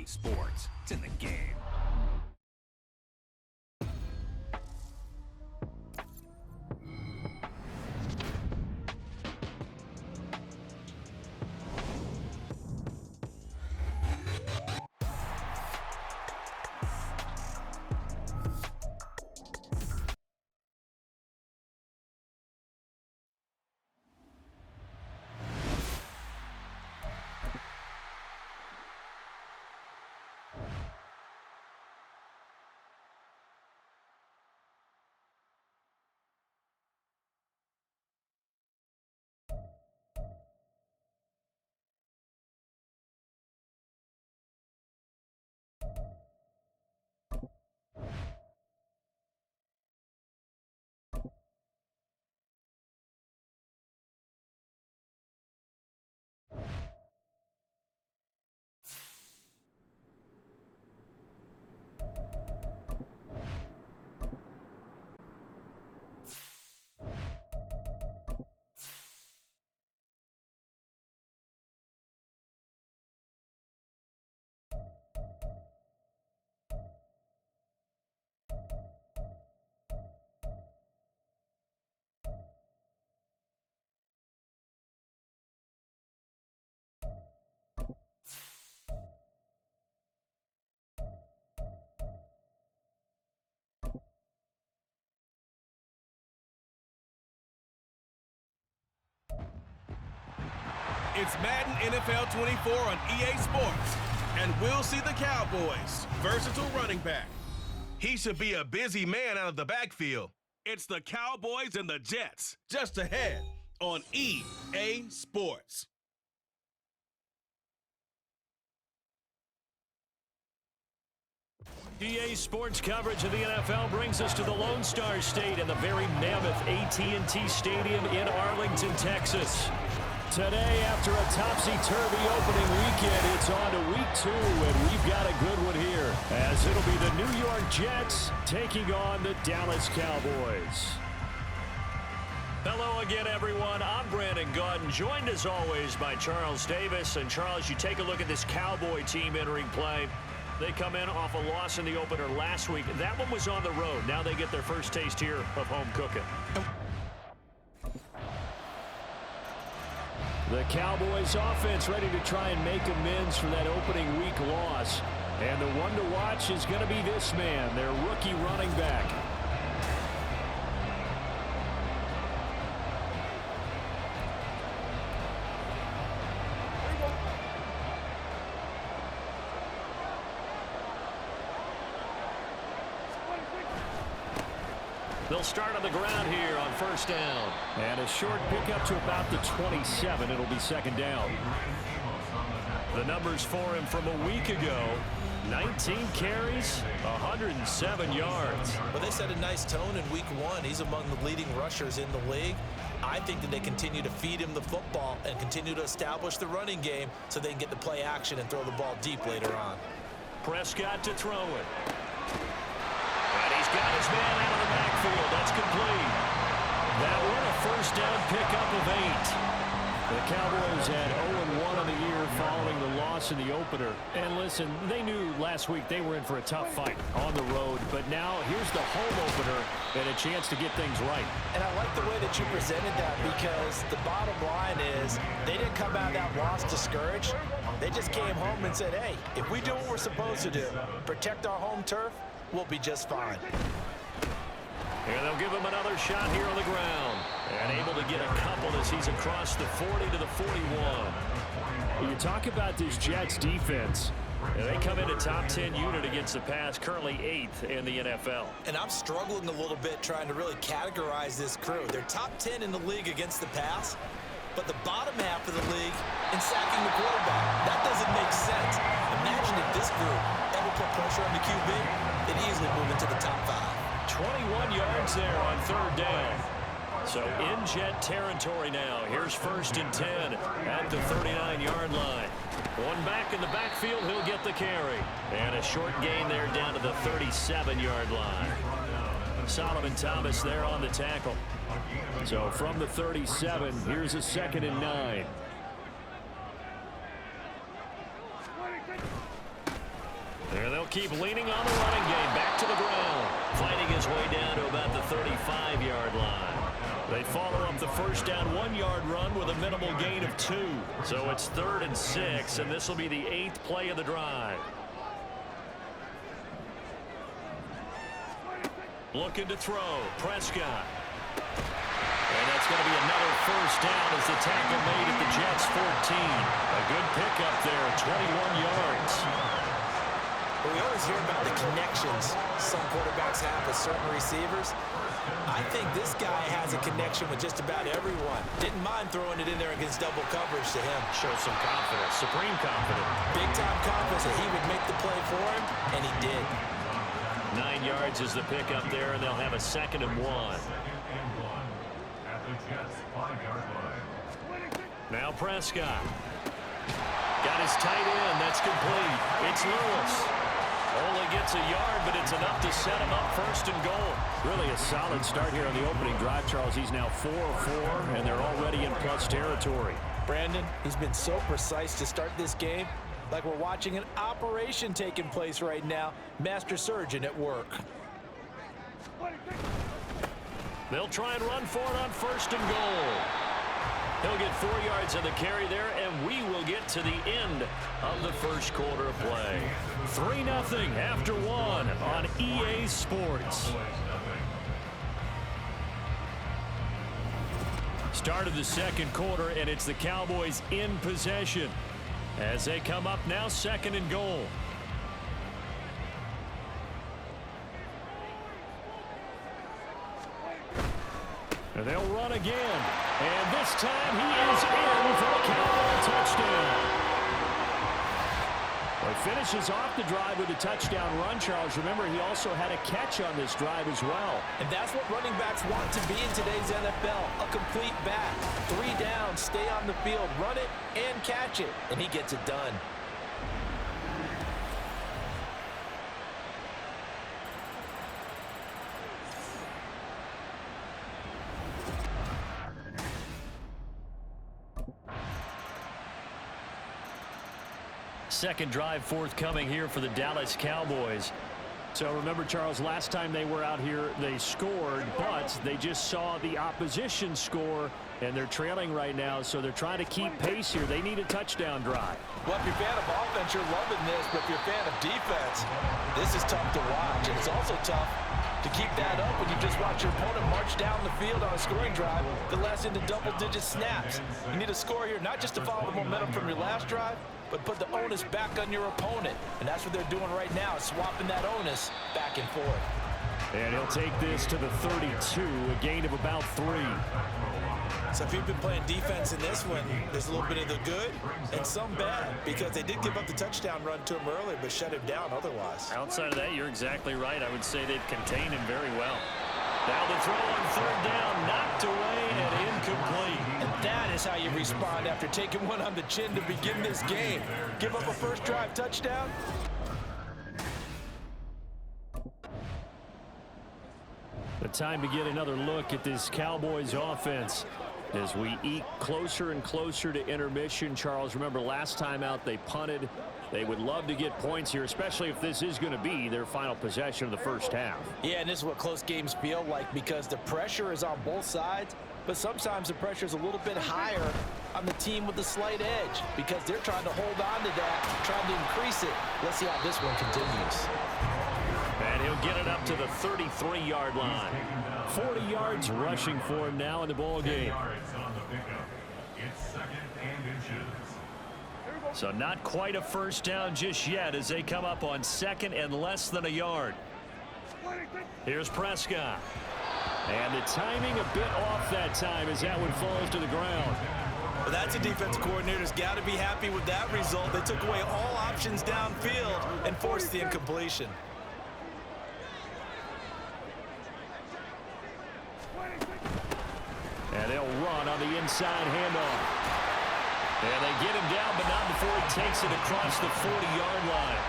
Sports. It's in the game. It's Madden NFL 24 on EA Sports, and we'll see the Cowboys' versatile running back. He should be a busy man out of the backfield. It's the Cowboys and the Jets, just ahead on EA Sports. EA Sports coverage of the NFL brings us to the Lone Star State and the very mammoth AT&T Stadium in Arlington, Texas. Today, after a topsy-turvy opening weekend, it's on to week 2, and we've got a good one here, as it'll be the New York Jets taking on the Dallas Cowboys. Hello again, everyone. I'm Brandon Gaudin, joined as always by Charles Davis. And Charles, you take a look at this Cowboy team entering play. They come in off a loss in the opener last week. That one was on the road. Now they get their first taste here of home cooking. The Cowboys offense ready to try and make amends for that opening week loss. And the one to watch is going to be this man, their rookie running back. They'll start on the ground here on first down. And a short pickup to about the 27. It'll be second down. The numbers for him from a week ago: 19 carries, 107 yards. Well, they set a nice tone in week 1. He's among the leading rushers in the league. I think that they continue to feed him the football and continue to establish the running game so they can get the play action and throw the ball deep later on. Prescott to throw it. And he's got his man out of the backfield. That's complete. That one a first down pickup of 8. The Cowboys had 0-1 on the year following the loss in the opener. And listen, they knew last week they were in for a tough fight on the road. But now here's the home opener and a chance to get things right. And I like the way that you presented that, because the bottom line is they didn't come out of that loss discouraged. They just came home and said, hey, if we do what we're supposed to do, protect our home turf, we'll be just fine. And they'll give him another shot here on the ground. And able to get a couple as he's across the 40 to the 41. You talk about this Jets defense. They come in a top 10 unit against the pass, currently 8th in the NFL. And I'm struggling a little bit trying to really categorize this crew. They're top 10 in the league against the pass, but the bottom half of the league in sacking the quarterback. That doesn't make sense. Imagine if this group ever put pressure on the QB, they'd easily move into the top 5. 21 yards there on third down. So in Jet territory now. Here's 1st and 10 at the 39-yard line. One back in the backfield, he'll get the carry. And a short gain there down to the 37-yard line. Solomon Thomas there on the tackle. So from the 37, here's a 2nd and 9. keep leaning on the running game. Back to the ground. Fighting his way down to about the 35-yard line. They follow up the first down 1-yard run with a minimal gain of 2. So it's 3rd and 6, and this will be the 8th play of the drive. Looking to throw. Prescott. And that's going to be another first down as the tackle made at the Jets' 14. A good pickup there, 21 yards. Well, we always hear about the connections some quarterbacks have with certain receivers. I think this guy has a connection with just about everyone. Didn't mind throwing it in there against double coverage to him. Shows some confidence, supreme confidence. Big-time confidence that he would make the play for him, and he did. 9 yards is the pickup there, and they'll have a 2nd and 1. Now Prescott. Got his tight end. That's complete. It's Lewis. Only gets a yard, but it's enough to set him up 1st and goal. Really a solid start here on the opening drive, Charles. He's now 4 of 4, and they're already in plus territory. Brandon, he's been so precise to start this game. Like we're watching an operation taking place right now. Master surgeon at work. They'll try and run for it on 1st and goal. He'll get 4 yards on the carry there, and we will get to the end of the first quarter of play. 3-0 after 1 on EA Sports. Start of the second quarter, and it's the Cowboys in possession as they come up now 2nd and goal. And they'll run again. And this time he is in for a Cowboy touchdown. Well, he finishes off the drive with a touchdown run, Charles. Remember, he also had a catch on this drive as well. And that's what running backs want to be in today's NFL. A complete back. 3 down, stay on the field, run it, and catch it. And he gets it done. Second drive forthcoming here for the Dallas Cowboys. So remember, Charles, last time they were out here, they scored, but they just saw the opposition score, and they're trailing right now, so they're trying to keep pace here. They need a touchdown drive. Well, if you're a fan of offense, you're loving this, but if you're a fan of defense, this is tough to watch, and it's also tough to keep that up when you just watch your opponent march down the field on a scoring drive that lasts into double-digit snaps. You need a score here, not just to follow the momentum from your last drive, but put the onus back on your opponent. And that's what they're doing right now, swapping that onus back and forth. And he'll take this to the 32, a gain of about 3. So if you've been playing defense in this one, there's a little bit of the good and some bad, because they did give up the touchdown run to him earlier, but shut him down otherwise. Outside of that, you're exactly right. I would say they've contained him very well. Now the throw on 3rd down, knocked away and incomplete. And that is how you respond after taking one on the chin to begin this game. Give up a first drive touchdown. The time to get another look at this Cowboys offense as we eke closer and closer to intermission. Charles, remember last time out they punted. They would love to get points here, especially if this is going to be their final possession of the first half. Yeah, and this is what close games feel like, because the pressure is on both sides, but sometimes the pressure is a little bit higher on the team with the slight edge, because they're trying to hold on to that, trying to increase it. Let's see how this one continues. And he'll get it up to the 33-yard line. 40 yards rushing for him now in the ball game. So not quite a first down just yet as they come up on 2nd and less than a yard. Here's Prescott. And the timing a bit off that time as that one falls to the ground. Well, that's a defensive coordinator's got to be happy with that result. They took away all options downfield and forced the incompletion. And they'll run on the inside handoff. And they get him down, but not before he takes it across the 40-yard line.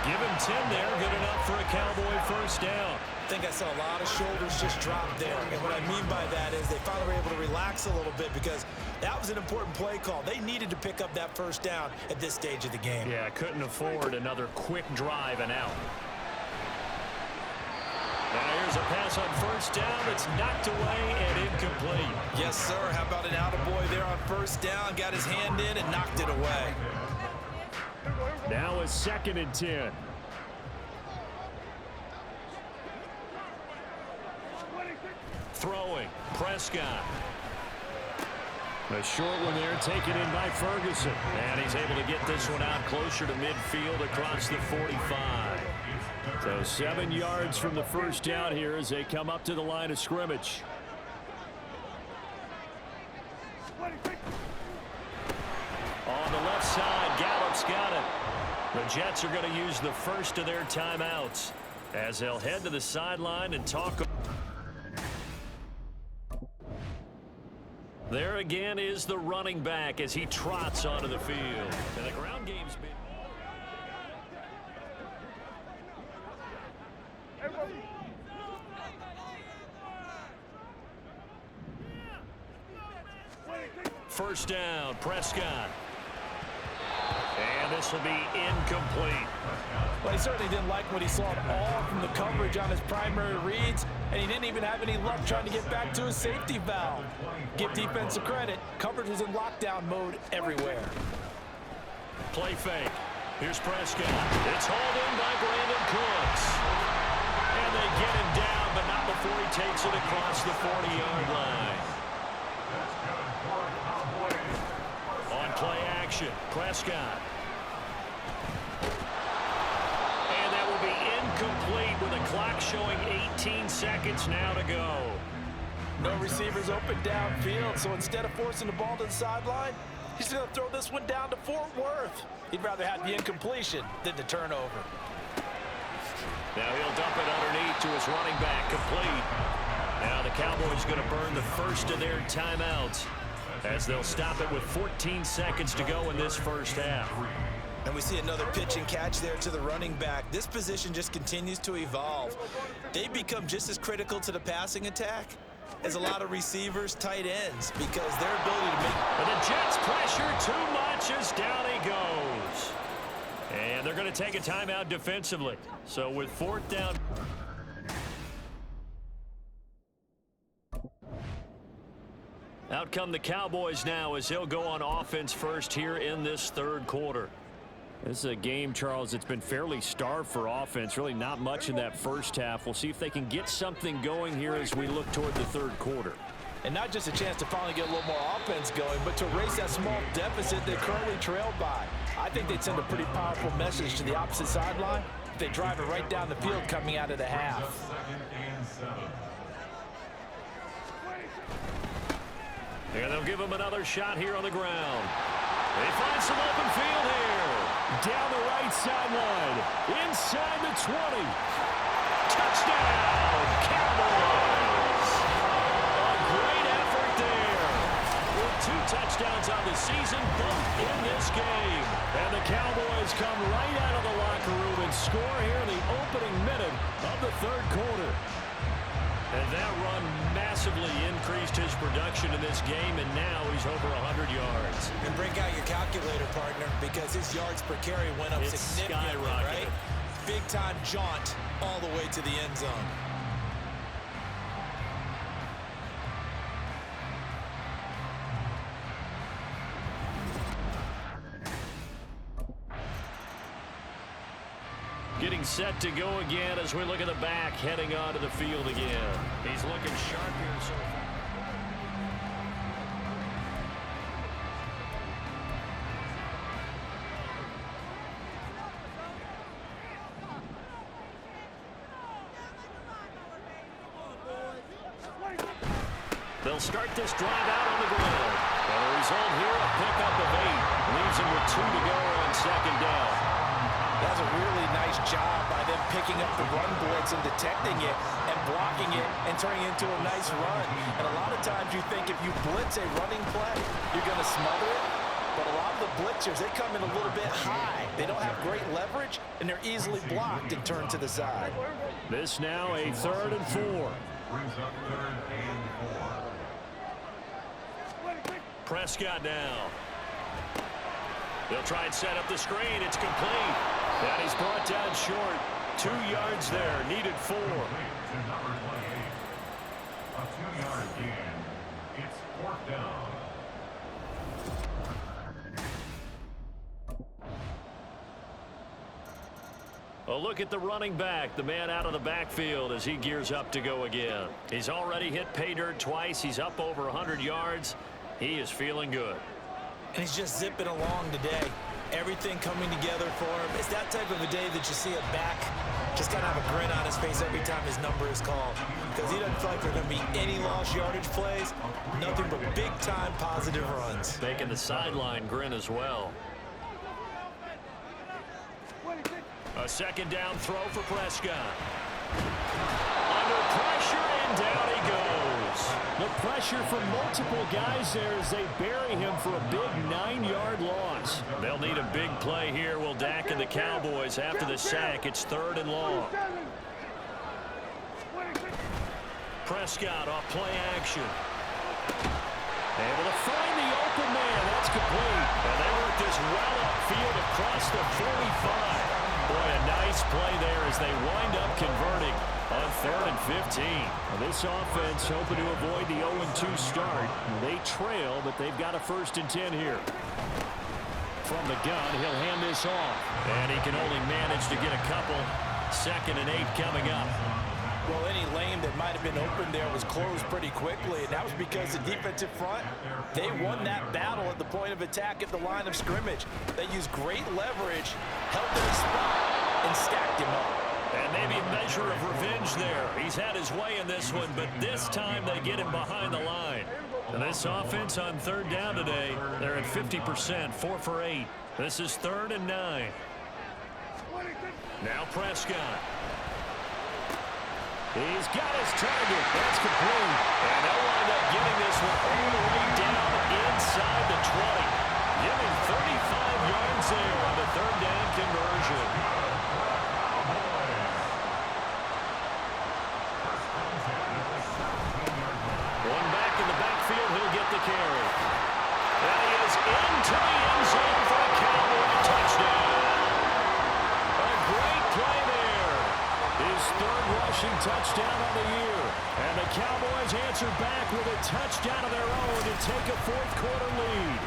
Give him 10 there, good enough for a Cowboy first down. I think I saw a lot of shoulders just drop there. And what I mean by that is they finally were able to relax relax a little bit because that was an important play call. They needed to pick up that first down at this stage of the game. Yeah, couldn't afford another quick drive and out. Now here's a pass on first down. It's knocked away and incomplete. Yes, sir. How about an attaboy there on first down? Got his hand in and knocked it away. Now a 2nd and 10. Throwing. Prescott. A short one there taken in by Ferguson. And he's able to get this one out closer to midfield across the 45. So 7 yards from the first down here as they come up to the line of scrimmage. On the left side, Gallup's got it. The Jets are going to use the first of their timeouts as they'll head to the sideline and talk. There again is the running back as he trots onto the field. And the ground game's been... First down, Prescott. And this will be incomplete. Well, he certainly didn't like what he saw at all from the coverage on his primary reads, and he didn't even have any luck trying to get back to his safety valve. Give defensive credit. Coverage was in lockdown mode everywhere. Play fake. Here's Prescott. It's hauled in by Brandon Cooks. And they get him down, but not before he takes it across the 40-yard line. On play action, Prescott. And that will be incomplete with a clock showing 18 seconds now to go. No receivers open downfield, so instead of forcing the ball to the sideline, he's going to throw this one down to Fort Worth. He'd rather have the incompletion than the turnover. Now he'll dump it underneath to his running back, complete. Now the Cowboys going to burn the first of their timeouts as they'll stop it with 14 seconds to go in this first half. And we see another pitch and catch there to the running back. This position just continues to evolve. They become just as critical to the passing attack as a lot of receivers, tight ends, because their ability to make... But the Jets pressure too much as down he goes. And they're going to take a timeout defensively. So with 4th down... Out come the Cowboys now as they'll go on offense first here in this 3rd quarter. This is a game, Charles, that's been fairly starved for offense. Really not much in that first half. We'll see if they can get something going here as we look toward the 3rd quarter. And not just a chance to finally get a little more offense going, but to erase that small deficit they're currently trailed by. I think they'd send a pretty powerful message to the opposite sideline if they drive it right down the field coming out of the half. And they'll give him another shot here on the ground. They find some open field here. Down the right sideline. Inside the 20. Touchdown, Cowboys. A great effort there. With 2 touchdowns on the season, both in this game. And the Cowboys come right out of the locker room and score here in the opening minute of the 3rd quarter. And that run massively increased his production in this game, and now he's over 100 yards. And break out your calculator, partner, because his yards per carry went up significantly, right? Big-time jaunt all the way to the end zone. Getting set to go again as we look at the back heading onto the field again. He's looking sharp here so far. They'll start this drive out on the ground. And the result here, a pickup of 8. Leaves him with 2 to go on 2nd down. That's a really nice job by them picking up the run blitz and detecting it and blocking it and turning it into a nice run. And a lot of times you think if you blitz a running play, you're going to smother it. But a lot of the blitzers, they come in a little bit high. They don't have great leverage, and they're easily blocked and turned to the side. This now a 3rd and 4. Prescott now. They'll try and set up the screen. It's complete. And he's brought down short. 2 yards there. Needed 4. A 2-yard gain. It's 4th down. A look at the running back, the man out of the backfield as he gears up to go again. He's already hit pay dirt twice. He's up over 100 yards. He is feeling good. And he's just zipping along today. Everything coming together for him. It's that type of a day that you see a back just kind of have a grin on his face every time his number is called. Because he doesn't feel like there are going to be any lost yardage plays. Nothing but big-time positive runs. Making the sideline grin as well. A 2nd down throw for Prescott. Under pressure, and down he goes. The pressure from multiple guys there as they bury him for a big 9-yard loss. They'll need a big play here. Will Dak and the Cowboys after the sack. It's 3rd and long. Prescott off play action. Able to find the open man. That's complete. And they work this well upfield across the 45. Boy, a nice play there as they wind up converting on 3rd and 15. Well, this offense hoping to avoid the 0-2 start. They trail, but they've got a 1st and 10 here. From the gun, he'll hand this off. And he can only manage to get a couple. 2nd and 8 coming up. Well, any lane that might have been open there was closed pretty quickly, and that was because the defensive front, they won that battle at the point of attack at the line of scrimmage. They used great leverage, held their spot, and stacked him up. And maybe a measure of revenge there. He's had his way in this one, but this time they get him behind the line. And this offense on 3rd down today, they're at 50%, 4 for 8. This is 3rd and 9. Now Prescott. He's got his target. That's complete. And they'll wind up getting this one all the way down inside the 20. Giving 35 yards there on the 3rd down conversion. One back in the backfield. He'll get the carry. And he is into the end zone for a Cowboy touchdown. A great play there. His 3rd rushing touchdown on the year. And the Cowboys answer back with a touchdown of their own to take a 4th quarter lead.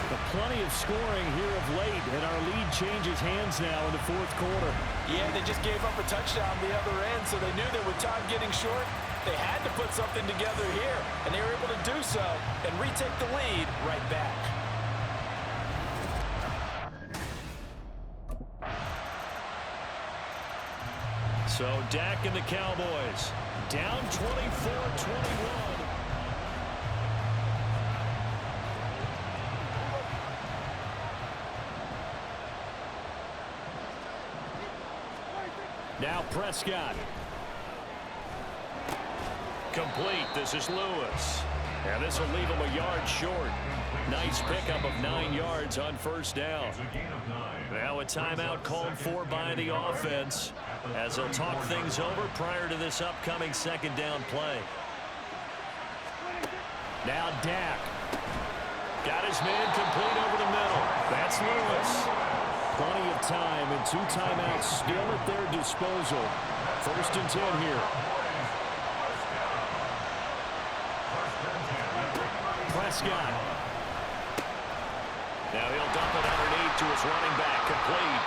But plenty of scoring here of late, and our lead changes hands now in the 4th quarter. Yeah, they just gave up a touchdown the other end, so they knew that with time getting short, they had to put something together here, and they were able to do so and retake the lead right back. So Dak and the Cowboys down 24-21. Now Prescott. Complete. This is Lewis. And this will leave him a yard short. Nice pickup of 9 yards on 1st down. Now a timeout called for by the offense as they'll talk things over prior to this upcoming 2nd down play. Now Dak. Got his man complete over the middle. That's Lewis. Plenty of time and 2 timeouts still at their disposal. 1st and 10 here. Prescott. Now he'll dump it underneath to his running back, complete.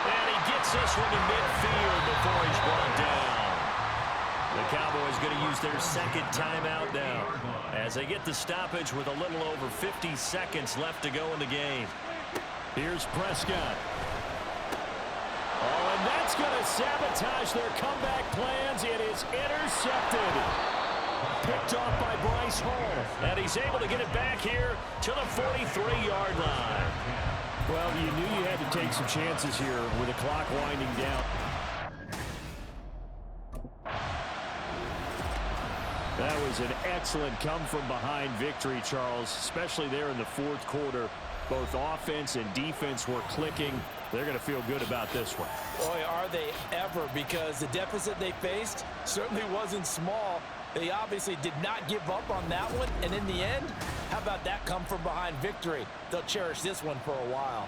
And he gets this one to midfield before he's brought down. The Cowboys going to use their 2nd timeout now as they get the stoppage with a little over 50 seconds left to go in the game. Here's Prescott. Oh, and that's going to sabotage their comeback plans. It is intercepted. Picked off by Bryce Hall. And he's able to get it back here to the 43-yard line. Well, you knew you had to take some chances here with the clock winding down. That was an excellent come-from-behind victory, Charles, especially there in the 4th quarter. Both offense and defense were clicking. They're going to feel good about this one. Boy, are they ever, because the deficit they faced certainly wasn't small. They obviously did not give up on that one, and in the end, How about that come from behind victory? They'll cherish this one for a while.